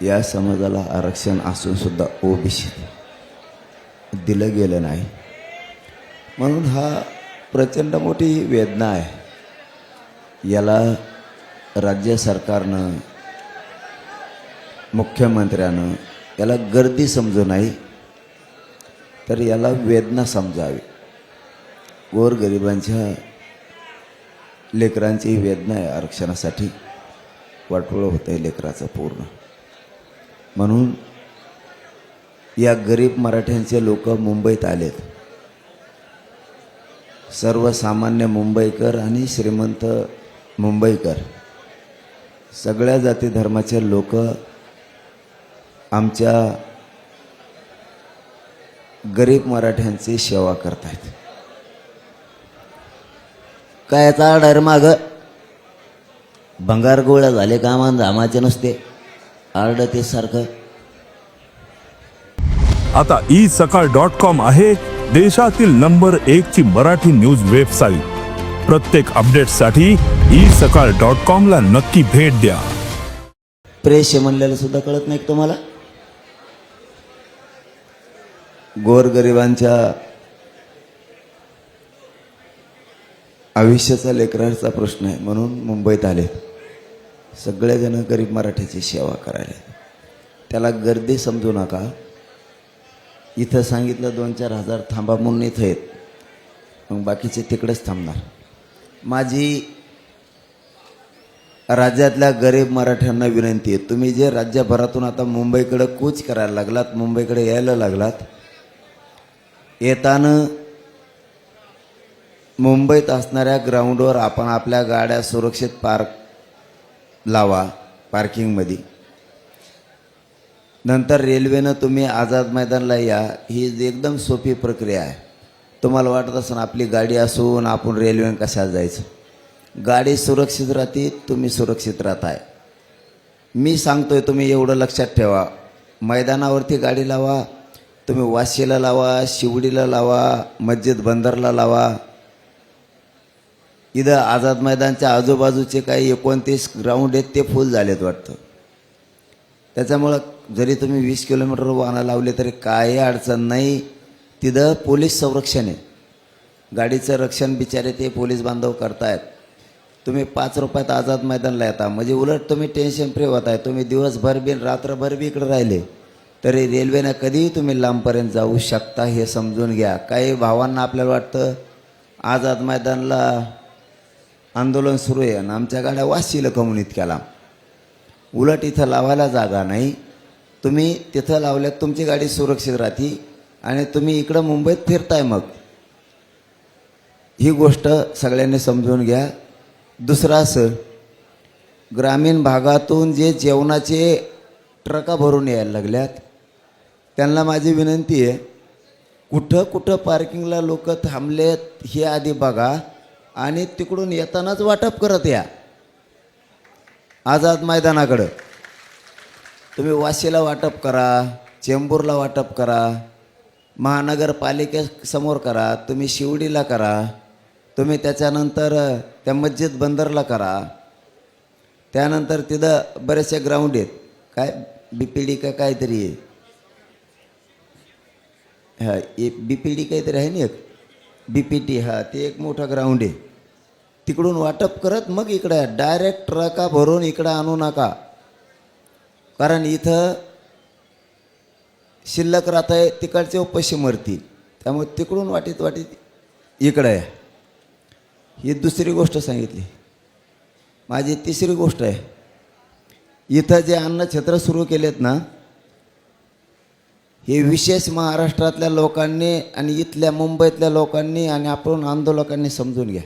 या समाजाला आरक्षण असून सुद्धा ओबीसी दिलं गेलं नाही, म्हणून हा प्रचंड मोठी वेदना आहे. याला राज्य सरकारनं, मुख्यमंत्र्यानं याला गर्दी समजू नाही, तर याला वेदना समजावी. गोरगरिबांच्या लेकरांची वेदना आहे. आरक्षणासाठी वाटोळं होतं आहे लेकराचं पूर्ण. म्हणून या गरीब मराठ्यांचे लोक मुंबईत आलेत. सर्वसामान्य मुंबईकर आणि श्रीमंत मुंबईकर सगळ्या जाती धर्माचे लोक आमच्या गरीब मराठ्यांची सेवा करत आहेत. काय याचा आर्डर माग भंगार गोळा झाले कामान धामाचे नसते आर्ड ते सारखं. आता isakal.com आहे देशातील नंबर 1 ची मराठी न्यूज वेबसाईट. प्रत्येक अपडेटसाठी isakal.com ला नक्की भेट द्या. प्रेस म्हणलेलं सुद्धा कळत नाही तुम्हाला. गोरगरिबांच्या आयुष्याचा लेकराचा प्रश्न आहे, म्हणून मुंबईत आले सगळेजण गरीब मराठ्याची सेवा करायला. त्याला गर्दी समजू नका. इथं सांगितलं 2-4 हजार थांबा म्हणून इथं आहेत, मग बाकीचे तिकडेच थांबणार. माझी राज्यातल्या गरीब मराठ्यांना विनंती आहे, तुम्ही जे राज्यभरातून आता मुंबईकडे कूच करायला लागलात, मुंबईकडे यायला लागलात, येताना मुंबईत असणाऱ्या ग्राउंडवर आपण आपल्या गाड्या सुरक्षित पार्क लावा पार्किंगमध्ये. नंतर रेल्वेनं तुम्ही आझाद मैदानला या. ही एकदम सोपी प्रक्रिया आहे. तुम्हाला वाटत असेल आपली गाडी असून आपण रेल्वेनं कशाला जायचं. गाडी सुरक्षित राहते, तुम्ही सुरक्षित राहताय. मी सांगतोय तुम्ही एवढं लक्षात ठेवा. मैदानावरती गाडी लावा, तुम्ही वाशीला लावा, शिवडीला लावा, मस्जिद बंदरला लावा. इथं आझाद मैदानच्या आजूबाजूचे काही 29 ग्राउंड आहेत ते फुल झालेत वाटतं. त्याच्यामुळं जरी तुम्ही 20 किलोमीटर वाहनं लावले तरी काही अडचण नाही. तिथं पोलीस संरक्षण आहे, गाडीचं रक्षण बिचारे ते पोलीस बांधव करतायत. तुम्ही 5 रुपयात आझाद मैदानला येता म्हणजे उलट तुम्ही टेन्शन फ्री होत आहे. तुम्ही दिवसभर बी रात्रभर बी इकडे राहिले तरी रेल्वेनं कधीही तुम्ही लांबपर्यंत जाऊ शकता, हे समजून घ्या. काही भावांना आपल्याला वाटतं आझाद मैदानला आंदोलन सुरू आहे आणि आमच्या गाड्या वाशीला कमून इतक्याला. उलट इथं लावायला जागा नाही, तुम्ही तिथं लावल्यात तुमची गाडी सुरक्षित राहते आणि तुम्ही इकडं मुंबईत फिरताय. मग ही गोष्ट सगळ्यांनी समजून घ्या. दुसरं असं, ग्रामीण भागातून जे जेवणाचे ट्रका भरून यायला लागल्यात त्यांना माझी विनंती आहे, कुठं कुठं पार्किंगला लोक थांबलेत हे आधी बघा आणि तिकडून येतानाच वाटप करत या आझाद मैदानाकडं. तुम्ही वाशीला वाटप करा, चेंबूरला वाटप करा, महानगरपालिकेसमोर करा, तुम्ही शिवडीला करा, तुम्ही त्याच्यानंतर त्या मस्जिद बंदरला करा. त्यानंतर तिथं बरेचसे ग्राउंड आहेत, काय BPD का काहीतरी आहे, हां BPD काहीतरी आहे ना, एक BPT, हां ते एक मोठं ग्राउंड आहे. तिकडून वाटप करत मग इकडे डायरेक्ट ट्रका भरून इकडं आणू नका, कारण इथं शिल्लक राहत आहे, तिकडचे उपाशी मरतील. त्यामुळे तिकडून वाटीत इकडं आहे. ही दुसरी गोष्ट सांगितली. माझी तिसरी गोष्ट आहे, इथं जे अन्नछत्र सुरू केलेत ना, हे विशेष महाराष्ट्रातल्या लोकांनी आणि इथल्या मुंबईतल्या लोकांनी आणि आपण आंदोलकांनी समजून घ्या.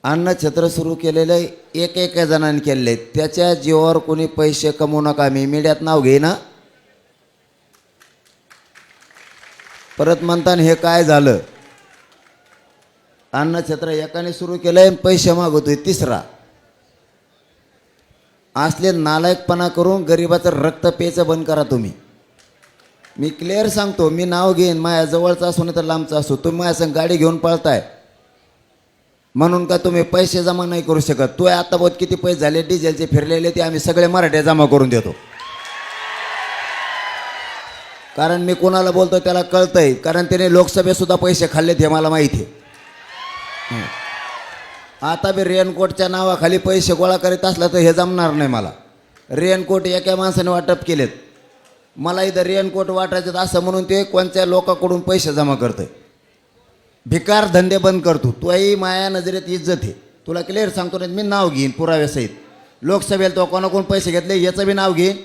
अन्नछत्र सुरू केलेलं एक जणांनी केलेलं आहे, त्याच्या जीवावर कोणी पैसे कमवू नका. मी मीडियात नाव घेईना, परत म्हणताना हे काय झालं. अन्नछत्र एकाने सुरू केलं आहे, पैसे मागवतोय तिसरा. असले नालायकपणा करून गरिबाचं रक्त प्यायचं बंद करा तुम्ही. मी क्लिअर सांगतो, मी नाव घेईन, माझ्या जवळचा असो नाही तर लांबचा असो, तुम्ही माझ्या संग गाडी घेऊन पळताय म्हणून का तुम्ही पैसे जमा नाही करू शकत. तू आता बहुत किती पैसे झाले डिझेलचे फिरलेले ते आम्ही सगळे मराठे जमा करून देतो. कारण मी कोणाला बोलतो त्याला कळतंय, कारण त्याने लोकसभेत सुद्धा पैसे खाल्लेत हे मला माहिती आहे. आता बी रेनकोटच्या नावाखाली पैसे गोळा करीत असला तर हे जमणार नाही मला. रेनकोट एका माणसाने वाटप केलेत, मला इथं रेनकोट वाटायचं असं म्हणून ते कोणत्या लोकांकडून पैसे जमा करतोय. भिकार धंदे बंद करतो. तूही माया नजरेत इज्जत आहे, तुला क्लिअर सांगतो. नाही मी नाव घेईन पुराव्यासहित. लोकसभेला तो कोणाकडून पैसे घेतले याचं बी नाव घेईन,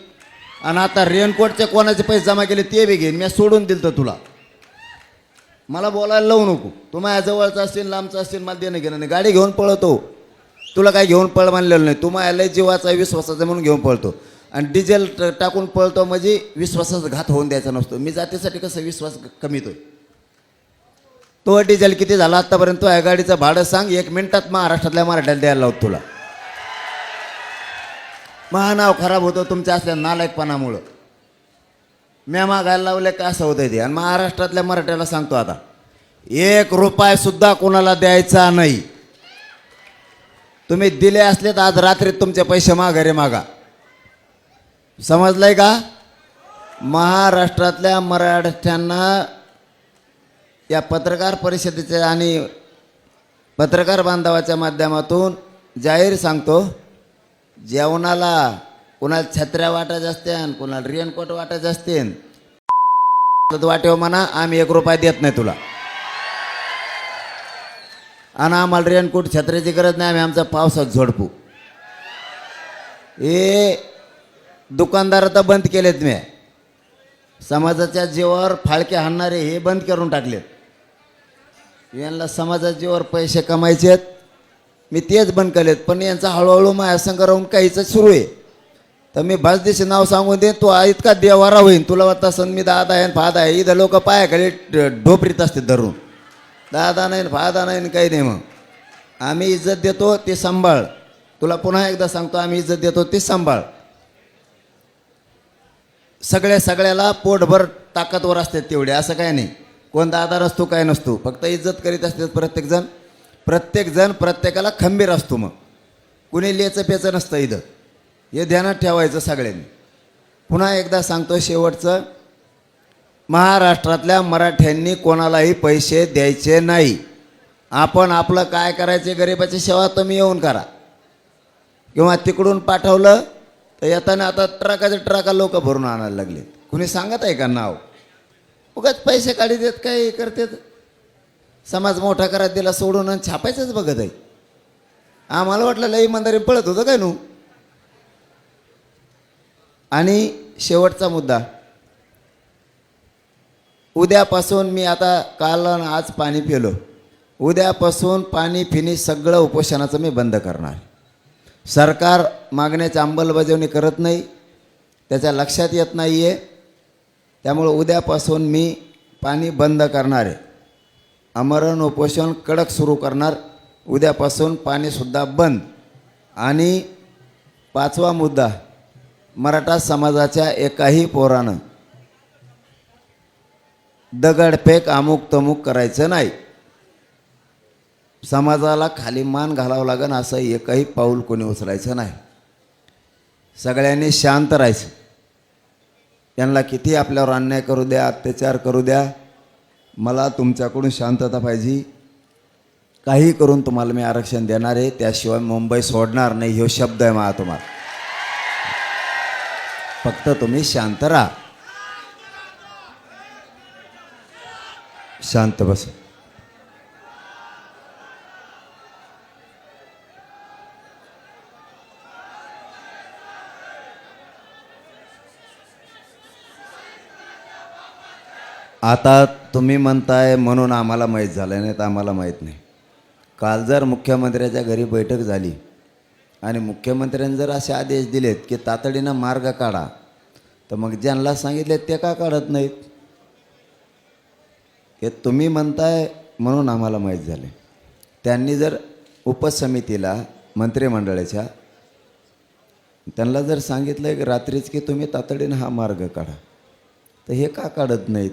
आणि आता रेनकोटचे कोणाचे पैसे जमा केले ते बी घेईन. मी सोडून दिलं तर तुला, मला बोलायला लावू नको. तू माझ्या जवळचा असतील लांबचा असतील मला देणं घेणं नाही. गाडी घेऊन पळतो, तुला काय घेऊन पळ मानलेलं नाही. तू माझ्या लय जीवाचा विश्वासाचा म्हणून घेऊन पळतो, आणि डिझेल टाकून पळतो म्हणजे विश्वासाचा घात होऊन द्यायचा नसतो. मी जातीसाठी कसं विश्वास कमीतोय. तो डिझेल किती झाला आत्तापर्यंत या गाडीचं भाडं सांग, 1 मिनिटात महाराष्ट्रातल्या मराठ्याला द्यायला लावतो तुला. महानाव खराब होतं तुमच्या असल्या नालायकपणामुळं. म्या मागायला लावले का असं होतं ते. आणि महाराष्ट्रातल्या मराठ्याला सांगतो आता, 1 रुपया सुद्धा कोणाला द्यायचा नाही. तुम्ही दिले असले तर आज रात्रीत तुमचे पैसे माघारी मागा. समजलंय का? महाराष्ट्रातल्या मराठ्यांना या पत्रकार परिषदेच्या आणि पत्रकार बांधवाच्या माध्यमातून जाहीर सांगतो, जेवणाला कोणाला छत्र्या वाटायच्या असतील, कोणाला रेनकोट वाटायचे असतील, वाटेव म्हणा आम्ही 1 रुपया देत नाही तुला. आणि आम्हाला रेनकोट छत्र्याची गरज नाही, आम्ही आमचा पावसात झोडपू. हे दुकानदार तर बंद केलेत. मी समाजाच्या जीवावर फाळके हाणणारे हे बंद करून टाकलेत. यांना समाजाच्या जीवावर पैसे कमायचेत, मी तेच बंद केलेत. पण यांचा हळूहळू माझ्या संग राहून काहीच सुरू आहे. तर मी भाजदेशी नाव सांगून दे, तू इतका देवारा होईन. तुला वाटतं सण मी दादा आहे फादा आहे. इथं लोक पायाखाली ढोपरीत असते धरून. दादा नाही फादा नाही काही नाही. मग आम्ही इज्जत देतो ते सांभाळ. तुला पुन्हा एकदा सांगतो, आम्ही इज्जत देतो ते सांभाळ. सगळ्याला पोटभर ताकदवर असतात तेवढे, असं काय नाही. कोण दादा नसतो काय नसतो, फक्त इज्जत करीत असतात प्रत्येकजण प्रत्येकाला खंबीर असतो. मग कुणी लेचं पेचं नसतं इथं, हे ध्यानात ठेवायचं सगळ्यांनी. पुन्हा एकदा सांगतो शेवटचं, महाराष्ट्रातल्या मराठ्यांनी कोणालाही पैसे द्यायचे नाही. आपण आपलं काय करायचे, गरिबाची सेवा तुम्ही येऊन करा, किंवा तिकडून पाठवलं तर येताना आता ट्रका लोक भरून आणायला लागले. कुणी सांगत आहे का नाव? उगाच पैसे काढी देत काय करतात. समाज मोठा करायला दिला सोडून आणि छापायचंच बघत आहे. आम्हाला वाटलं लई इमानदारी पळत होतं काय नू. आणि शेवटचा मुद्दा, उद्यापासून मी आता काल आज पाणी पिलो, उद्यापासून पाणी पिणी सगळं उपोषणाचं मी बंद करणार. सरकार मागण्याची अंमलबजावणी करत नाही, त्याच्या लक्षात येत नाही आहे. त्यामुळं उद्यापासून मी पाणी बंद करणार आहे. आमरण उपोषण कडक सुरू करणार. उद्यापासून पाणीसुद्धा बंद. आणि 5वा मुद्दा, मराठा समाजाच्या एकाही पोरानं दगडफेक अमुक तमुक करायचं नाही. समाजाला खाली मान घालावं लागेल असं एकही पाऊल कोणी उचलायचं नाही. सगळ्यांनी शांत राहायचं. यांना किती आपल्यावर अन्याय करू द्या, अत्याचार करू द्या, मला तुमच्याकडून शांतता पाहिजे. काही करून तुम्हाला मी आरक्षण देणार आहे, त्याशिवाय मुंबई सोडणार नाही. ह्यो शब्द आहे माझा तुम्हाला. फक्त तुम्ही शांत राहा. शांत बस. आता तुम्ही म्हणताय म्हणून आम्हाला माहीत झालं नाही, तर आम्हाला माहीत नाही. काल जर मुख्यमंत्र्याच्या घरी बैठक झाली आणि मुख्यमंत्र्यांनी जर असे आदेश दिलेत की तातडीनं मार्ग काढा, तर मग ज्यांना सांगितले ते का काढत नाहीत? हे तुम्ही म्हणताय म्हणून आम्हाला माहीत झाले. त्यांनी जर उपसमितीला मंत्रिमंडळाच्या त्यांना जर सांगितलं की रात्रीच की तुम्ही तातडीनं हा मार्ग काढा, तर हे का काढत नाहीत?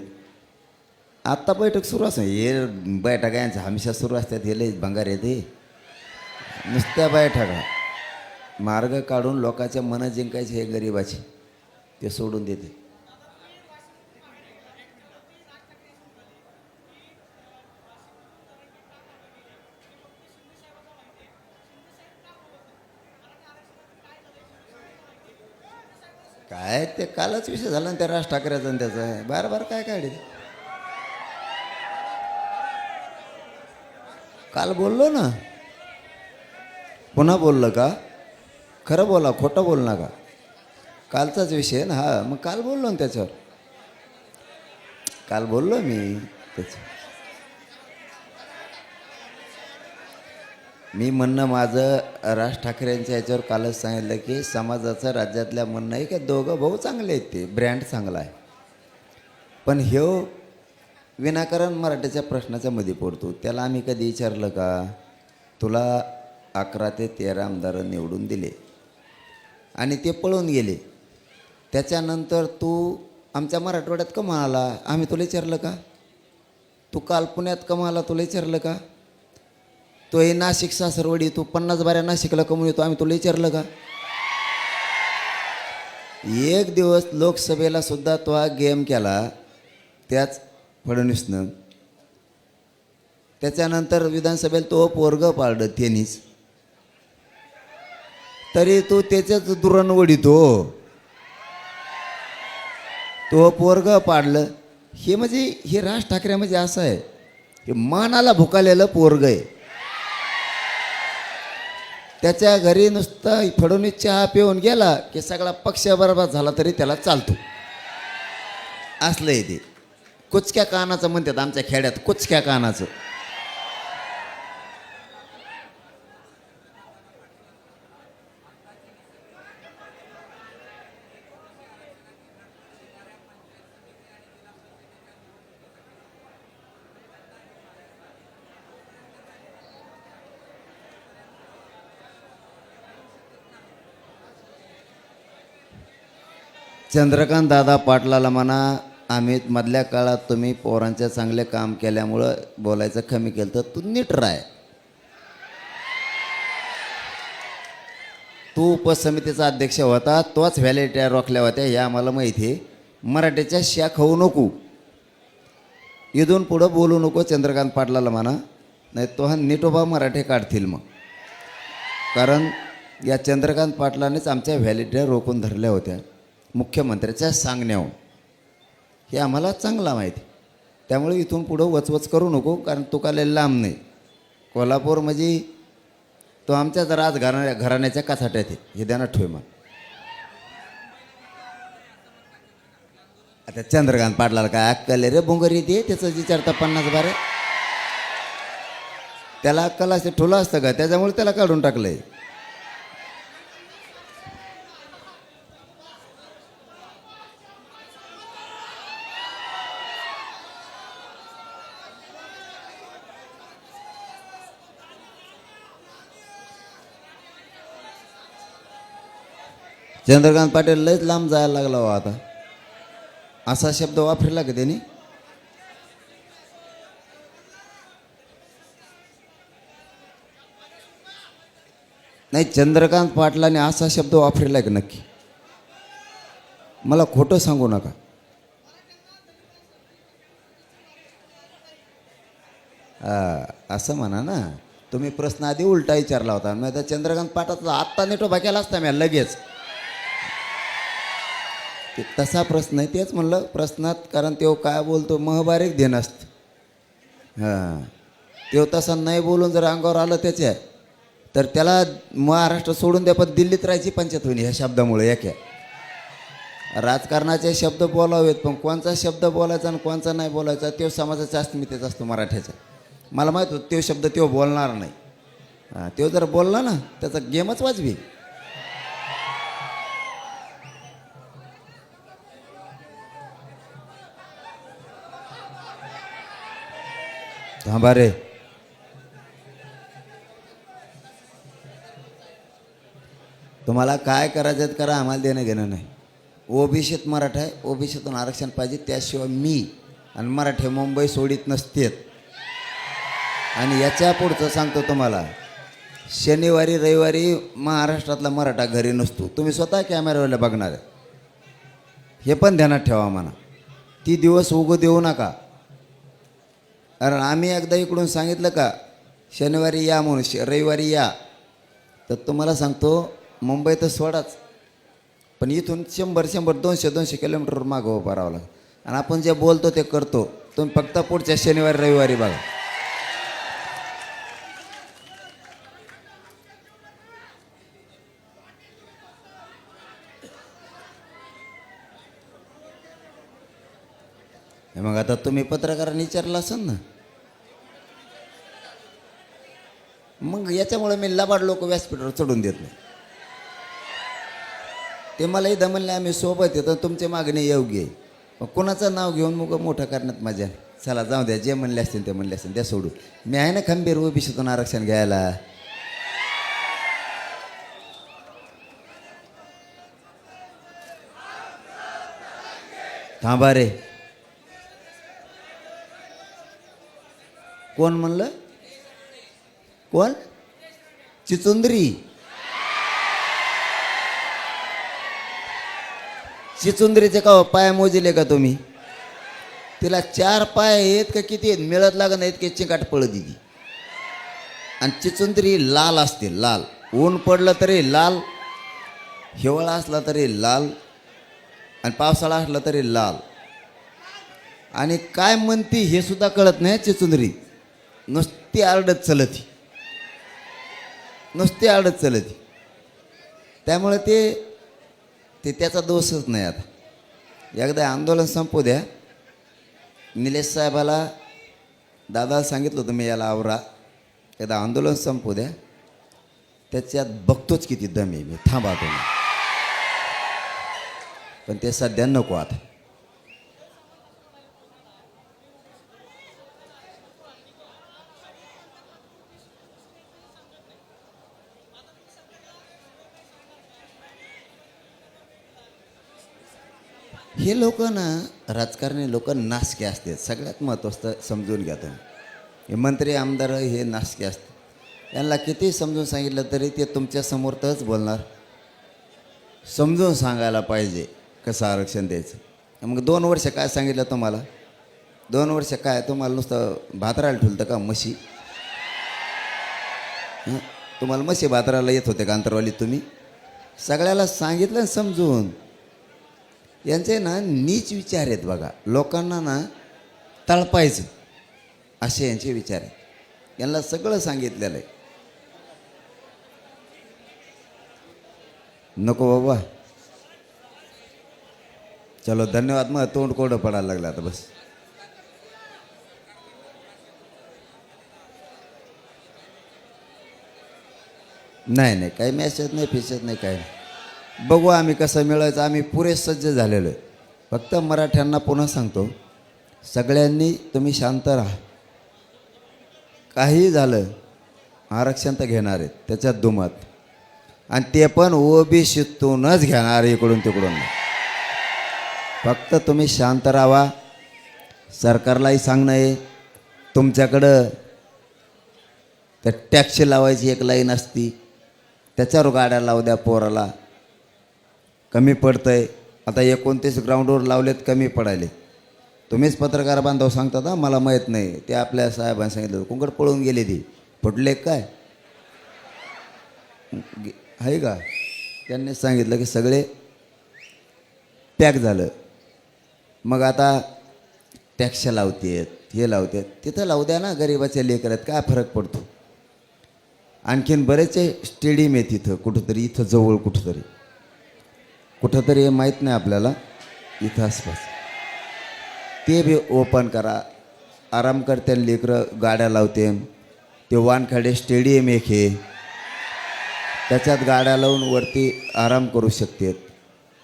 आत्ता बैठक सुरू असते, हे बैठका यांच्या हमेशा सुरू असतात. हे लई भंगार येते नुसत्या बैठका. मार्ग काढून लोकांच्या मनं जिंकायचे हे गरिबाचे, ते सोडून देते. काय ते कालच विषय झाला ना त्या राज ठाकरेचा आणि त्याचा बार बार काय काढे काल बोललो ना पुन्हा बोललं का खरं बोला खोटं बोल नका कालचाच विषय आहे ना हा मग काल बोललो ना त्याच्यावर काल बोललो मी त्याचं मी म्हणणं माझं राज ठाकरेंच्या याच्यावर कालच सांगितलं की समाजाचं राज्यातल्या म्हणणं आहे की दोघं भाऊ चांगले आहेत ते ब्रँड चांगला आहे पण ह्यो विनाकारण मराठीच्या प्रश्नाच्या मध्ये पडतो त्याला आम्ही कधी विचारलं का तुला 11 ते 13 आमदार निवडून दिले आणि ते पळून गेले त्याच्यानंतर तू आमच्या मराठवाड्यात का म्हणाला आम्ही तुला विचारलं का तू काल पुण्यात का म्हणाला तुला विचारलं का तो हे नाशिक सासरवडी तू 50 बाऱ्या नाशिकला कमवून येतो आम्ही तुला विचारलं का एक दिवस लोकसभेला सुद्धा तो हा गेम केला त्याच फडणवीसनं त्याच्यानंतर विधानसभेला तो पोरगं पाळलं त्यांनीच तरी तो त्याच्याच दुरण वडितो तो पोरगं पाडलं हे म्हणजे हे राज ठाकरे म्हणजे असं आहे हे मनाला भुकालेलं पोरगं आहे त्याच्या घरी नुसतं फडणवीस चहा पिऊन गेला की सगळा पक्ष बरोबर झाला तरी त्याला चालतो असलं आहे ते कुचक्या कानाचं म्हणतात आमच्या खेड्यात कुचक्या कानाचं चंद्रकांत दादा पाटलाला म्हणा आम्ही मधल्या काळात तुम्ही पोरांच्या चांगले काम केल्यामुळं बोलायचं कमी केलं तर तू नीट राह तू उपसमितीचा अध्यक्ष होता तोच व्हॅलिट्या रोखल्या होत्या हे आम्हाला माहिती आहे मराठीच्या शा खाऊ नको इथून पुढं बोलू नको चंद्रकांत पाटलाला म्हणा नाही तो हा नीटोबा मराठी काढतील मग कारण या चंद्रकांत पाटलानेच आमच्या व्हॅलिट्या रोखून धरल्या होत्या मुख्यमंत्र्याच्या सांगण्यावर हे आम्हाला चांगला माहिती त्यामुळे इथून पुढं वचवच करू नको कारण तो काय लांब नाही कोल्हापूर म्हणजे तो आमच्याच घराण्याच्या कासाट्यात आहे हे ध्यानात ठेव मग आता चंद्रकांत पाटलाला काय अक्कल रे बोंगरी ते त्याचं विचारता 50 बारे त्याला अक्कल असते ठुलं असतं का त्याच्यामुळे त्याला काढून टाकलंय चंद्रकांत पाटील लयच लांब जायला लागला हो आता असा शब्द वापरला का त्यांनी नाही चंद्रकांत पाटलाने असा शब्द वापरला का नक्की मला खोटं सांगू नका असं म्हणा ना तुम्ही प्रश्न आधी उलटा विचारला होता मग त्या चंद्रकांत पाटलाचा आत्ता नेटोबा केला असता मी लगेच ते तसा प्रश्न आहे तेच म्हणलं प्रश्नात कारण तो काय बोलतो महबारीक देणं असतं हां तो तसा नाही बोलून जर अंगावर आलं त्याच्या तर त्याला महाराष्ट्र सोडून द्या पण दिल्लीत राहायची पंचायत होईल ह्या शब्दामुळे एका राजकारणाचे शब्द बोलावेत पण कोणचा शब्द बोलायचा आणि कोणचा नाही बोलायचा तो समाजाच्या अस्मितेचा असतो मराठ्याचा मला माहीत होतं तो शब्द तो बोलणार नाही हां तो जर बोलला ना त्याचा गेमच वाजवी थांबा रे तुम्हाला काय करायचं करा आम्हाला देणं घेणं नाही ओबीसीत मराठा आहे ओबीसीतून आरक्षण पाहिजे त्याशिवाय मी आणि मराठे मुंबई सोडित नसतेत आणि याच्या पुढचं सांगतो तुम्हाला शनिवारी रविवारी महाराष्ट्रातला मराठा घरी नसतो तुम्ही स्वतः कॅमेऱ्यावर बघणार आहे हे पण ध्यानात ठेवा म्हणा ती दिवस उगू देऊ नका कारण आम्ही एकदा इकडून सांगितलं का शनिवारी या म्हणून रविवारी या तर तुम्हाला सांगतो मुंबई तर सोडाच पण इथून 100 200 किलोमीटरवर मागं उभं राहावं लागतं. आणि आपण जे बोलतो ते करतो. तुम्ही फक्त पुढच्या शनिवारी रविवारी बघा. मग आता तुम्ही पत्रकारांनी विचारलं असेल ना, मग याच्यामुळे मी लबाड लोक व्यासपीठावर चढून देत नाही. ते मला इथं म्हणले आम्ही सोबत येतो, तुमची मागणी योग्य आहे. मग कोणाचं नाव घेऊन मग मोठं करण्यात मजा. चला जाऊ द्या, जे म्हणले असतील ते म्हणले असतील द्या सोडून. मी आहे ना खंबीर ओबीसीतून आरक्षण घ्यायला. थांबा रे, कोण म्हणलं? कोण? चिचुंद्री. चिचुंद्रीचे का पाय मोजले का तुम्ही? तिला 4 पाय आहेत का किती आहेत मिळत लागत नाहीत की चिकाट पळत दिली. आणि चिचुंद्री लाल असते, लाल. ऊन पडलं तरी लाल, हिवाळा असला तरी लाल, आणि पावसाळा असला तरी लाल. आणि काय म्हणती हे सुद्धा कळत नाही चिचुंद्री. नुसती आरडत चलती, नुसती आरडत चलती. त्यामुळे ते त्याचा दोषच नाही. आता एकदा आंदोलन संपू द्या. निलेश साहेबाला दादा सांगितलं होतं मी याला आवरा, एकदा आंदोलन संपू द्या, त्याच्यात बघतोच किती दम आहे मी. थांबा तुम्ही, पण ते सध्या नको. आता हे लोक ना, राजकारणी लोक नासके असतात. सगळ्यात महत्त्वाचं समजून घ्या तुम्ही. हे मंत्री आमदार हे नासके असतात. यांना किती समजून सांगितलं तरी ते तुमच्या समोरच बोलणार. समजून सांगायला पाहिजे कसं आरक्षण द्यायचं. मग 2 वर्ष काय सांगितलं तुम्हाला? 2 वर्ष काय तुम्हाला नुसतं भातरायला ठुलतं का म्हशी? तुम्हाला म्हशी भातरायला येत होते का अंतरवाली? तुम्ही सगळ्याला सांगितलं समजून. यांचे ना नीच विचार आहेत बघा. लोकांना ना तळपायचं असे यांचे विचार आहेत. यांना सगळं सांगितलेलं आहे. नको बाबा, चलो धन्यवाद. मग तोंड कोरडं पडायला लागलं आता बस. नाही नाही, काही मेसेज नाही, फिसेज नाही, काय नाही. बघू आम्ही कसं मिळायचं. आम्ही पुरे सज्ज झालेलो आहे. फक्त मराठ्यांना पुन्हा सांगतो, सगळ्यांनी तुम्ही शांत राहा. काही झालं आरक्षण तर घेणार आहेत, त्याच्यात दुमत. आणि ते पण ओबीसीतूनच घेणार, इकडून तिकडून. फक्त तुम्ही शांत राहा. सरकारलाही सांगणं आहे, तुमच्याकडं त्या टॅक्स लावायची एक लाईन असती, त्याच्यावर गाड्या लावू द्या. पोराला कमी पडतंय. आता 29 ग्राउंडवर लावलेत, कमी पडायले. तुम्हीच पत्रकार बांधव सांगतात हा, मला माहीत नाही. ते आपल्या साहेबांनी सांगितलं, कुंकड पळून गेले ती. फुटले काय आहे का? त्यांनी सांगितलं की सगळे पॅक झालं. मग आता टॅक्स लावतेत, हे लावतात. तिथं लावू द्या ना, गरिबाच्या लेकरात काय फरक पडतो? आणखीन बरेचसे स्टेडियम आहे तिथं कुठंतरी, इथं जवळ कुठंतरी हे माहीत नाही आपल्याला, इथं आसपास. ते बी ओपन करा. आराम करते लेकरं, गाड्या लावते. ते वानखेडे स्टेडियम एक हे, त्याच्यात गाड्या लावून वरती आराम करू शकते.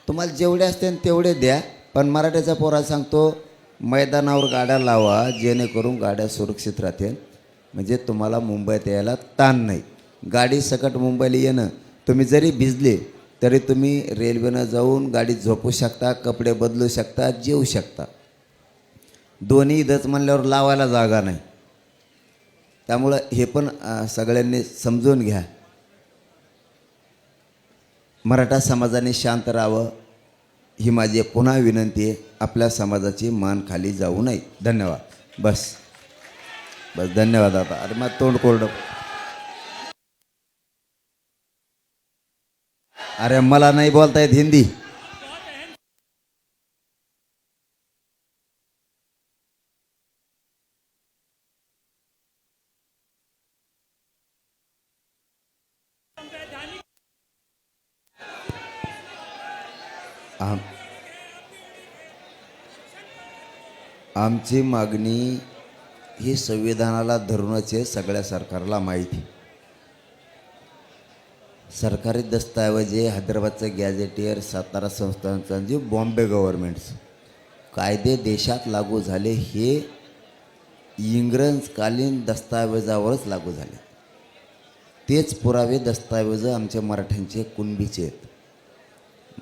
तुम्हाला जेवढे असते तेवढे द्या. पण मराठ्याच्या पोराला सांगतो, मैदानावर गाड्या लावा, जेणेकरून गाड्या सुरक्षित राहतील. म्हणजे तुम्हाला मुंबईत यायला ताण नाही. गाडी सकट मुंबईला येणं. तुम्ही जरी भिजले तरी तुम्ही रेल्वेनं जाऊन गाडीत झोपू शकता, कपडे बदलू शकता, जेवू शकता. दोन्ही इथंच म्हणल्यावर लावायला जागा नाही. त्यामुळं हे पण सगळ्यांनी समजून घ्या. मराठा समाजाने शांत राहावं ही माझी पुन्हा विनंती आहे. आपल्या समाजाची मान खाली जाऊ नये. धन्यवाद. बस धन्यवाद. आता अरे मग तोंड कोरडं. अरे मला नाही बोलता येत हिंदी. आमची मागणी ही संविधानाला धरूनच आहे, सगळ्या सरकारला माहिती. सरकारी दस्तऐवज आहे, हैदराबादचं गॅझेटियर, सातारा संस्थानचं जे बॉम्बे गव्हर्नमेंटचं कायदे देशात लागू झाले हे इंग्रजकालीन दस्तऐवजावरच लागू झाले. तेच पुरावे दस्तऐवज आमच्या मराठ्यांचे कुणबीचे आहेत.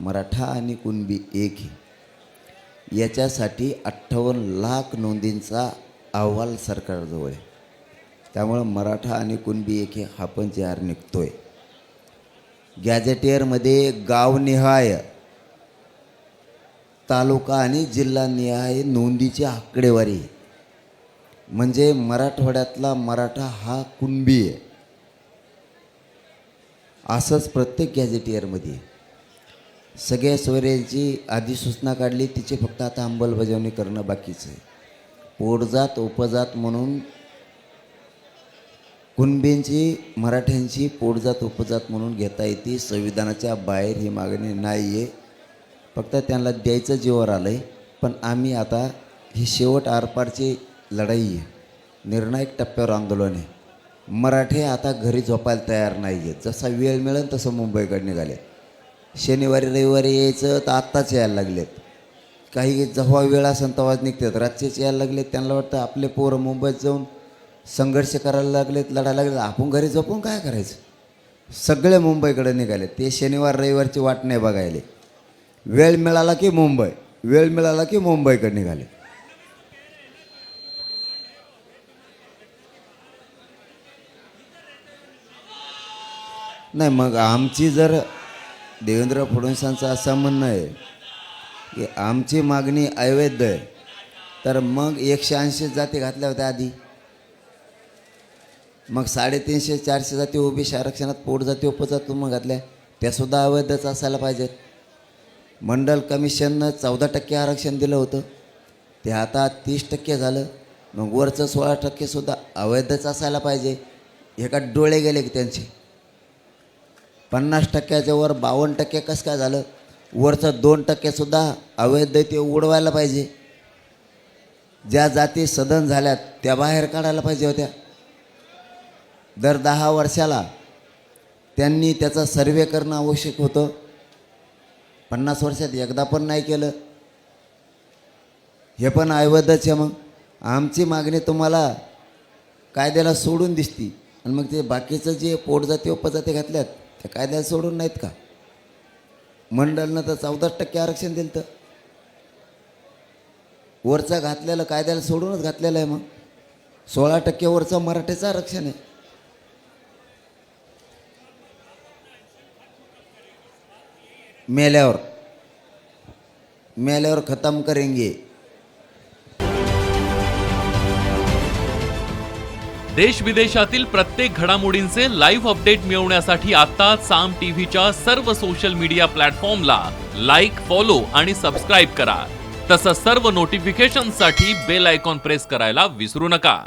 मराठा आणि कुणबी एक आहे. याच्यासाठी 58 लाख नोंदींचा अहवाल सरकारजवळ आहे. त्यामुळं मराठा आणि कुणबी एक हा पण जे आर निघतोय. गॅझेटियरमध्ये गावनिहाय, तालुका आणि जिल्हानिहाय नोंदीची आकडेवारी आहे. म्हणजे मराठवाड्यातला मराठा हा कुणबी आहे असंच प्रत्येक गॅझेटियरमध्ये आहे. सगळ्या सोयऱ्यांची अधिसूचना काढली, तिची फक्त आता अंमलबजावणी करणं बाकीचं आहे. पोटजात उपजात म्हणून कुणबींची मराठ्यांची पोटजात उपजात म्हणून घेता येते. संविधानाच्या बाहेर ही मागणी नाही आहे. फक्त त्यांना द्यायचं जीवावर आलं आहे. पण आम्ही आता ही शेवट आरपारची लढाई आहे, निर्णायक टप्प्यावर आंदोलन आहे. मराठे आता घरी झोपायला तयार नाही आहेत. जसा वेळ मिळेल तसं मुंबईकडे निघाले. शनिवारी रविवारी यायचं तर आत्ताच यायला लागलेत. काही जेव्हा वेळ असेल तेव्हाच निघतात, रात्रीच यायला लागलेत. त्यांना वाटतं आपले पोरं मुंबईत जाऊन संघर्ष करायला लागलेत, लढायला लागलेत, आपण घरी झोपून काय करायचं. सगळे मुंबईकडे निघाले. ते शनिवार रविवारची वाट नाही बघायले. वेळ मिळाला की मुंबई, वेळ मिळाला की मुंबईकडे निघाले. नाही मग आमची जर देवेंद्र फडणवीसांचं असं म्हणणं आहे की आमची मागणी अवैध आहे, तर मग 180 जाती घातल्या होत्या आधी. मग 350-400 जाती ओबीसी आरक्षणात पोट जाती उपजाती मग घातल्या, त्यासुद्धा अवैधच असायला पाहिजेत. मंडल कमिशननं 14% आरक्षण दिलं होतं, ते आता 30% झालं. मग वरचं 16% सुद्धा अवैधच असायला पाहिजे. हे का डोळे गेले की त्यांचे. 50%च्या वर 52% कसं काय झालं. वरचं 2% सुद्धा अवैध ते उडवायला पाहिजे. ज्या जाती सदन झाल्यात त्या बाहेर काढायला पाहिजे होत्या. दर 10 वर्षाला त्यांनी त्याचा सर्वे करणं आवश्यक होतं. 50 वर्षात एकदा पण नाही केलं. हे पण अवैधच आहे. मग आमची मागणी तुम्हाला कायद्याला सोडून दिसती, आणि मग ते बाकीचं जे पोटजाती उपजाती घातल्यात त्या कायद्याला सोडून नाहीत का. मंडळनं तर 14% आरक्षण दिलं, तर वरचं घातलेलं कायद्याला सोडूनच घातलेलं आहे. मग 16% वरचं मराठीचं आरक्षण आहे. मेल्यावर खत्म करेंगे. देश विदेशातील प्रत्येक घडामोडींचे लाईव्ह अपडेट मिळवण्यासाठी आता साम टीव्हीच्या सर्व सोशल मीडिया प्लॅटफॉर्मला लाईक, फॉलो आणि सबस्क्राईब करा. तसंच सर्व नोटिफिकेशनसाठी बेल आयकॉन प्रेस करायला विसरू नका.